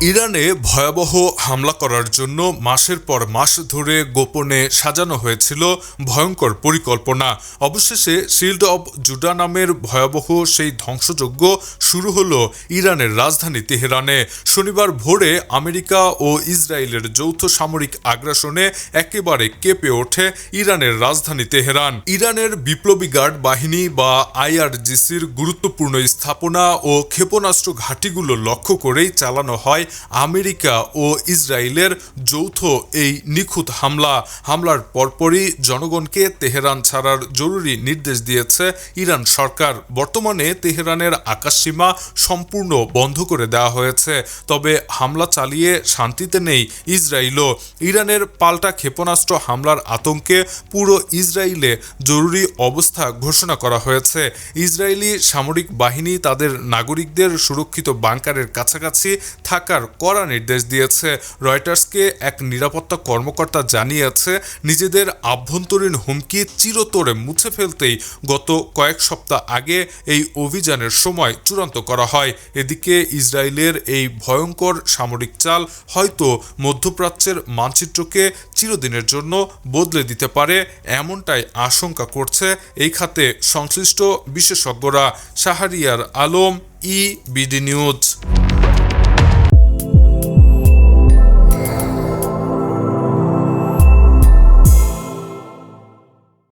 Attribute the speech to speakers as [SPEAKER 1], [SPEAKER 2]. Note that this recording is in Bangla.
[SPEAKER 1] ইরানে ভয়াবহ হামলা করার জন্য মাসের পর মাস ধরে গোপনে সাজানো হয়েছিল ভয়ঙ্কর পরিকল্পনা। অবশেষে শিল্ড অব জুডা নামের ভয়াবহ সেই ধ্বংসযজ্ঞ শুরু হলো ইরানের রাজধানী তেহরানে। শনিবার ভোরে আমেরিকা ও ইসরায়েলের যৌথ সামরিক আগ্রাসনে একেবারে কেঁপে ওঠে ইরানের রাজধানী তেহরান। ইরানের বিপ্লবী গার্ড বাহিনী বা আইআরজিসির গুরুত্বপূর্ণ স্থাপনা ও ক্ষেপণাস্ত্র ঘাঁটিগুলো লক্ষ্য করেই চালানো হয় আমেরিকা ও ইসরায়েলের যৌথ এই নিখুঁত হামলার পরপরই জনগণকে তেহরান ছাড়ার জরুরি নির্দেশ দিয়েছে ইরান সরকার। বর্তমানে তেহরানের আকাশসীমা সম্পূর্ণ বন্ধ করে দেওয়া হয়েছে। তবে হামলা চালিয়ে শান্তিতে নেই ইসরায়েলও। ইরানের পাল্টা ক্ষেপণাস্ত্র হামলার আতঙ্কে পুরো ইসরায়েলে জরুরি অবস্থা ঘোষণা করা হয়েছে। ইসরায়েলি সামরিক বাহিনী তাদের নাগরিকদের সুরক্ষিত বাংকারের কাছাকাছি থাকার কড়া নির্দেশ দিয়েছে। রয়টার্সকে এক নিরাপত্তা কর্মকর্তা জানিয়েছে, নিজেদের আভ্যন্তরীণ হুমকি চিরতরে মুছে ফেলতেই গত কয়েক সপ্তাহ আগে এই অভিযানের সময় চূড়ান্ত করা হয়। এদিকে ইসরায়েলের এই ভয়ঙ্কর সামরিক চাল হয়তো মধ্যপ্রাচ্যের মানচিত্রকে চিরদিনের জন্য বদলে দিতে পারে, এমনটাই আশঙ্কা করছে এই খাতে সংশ্লিষ্ট বিশেষজ্ঞরা। Shahriar Alam, EBD news.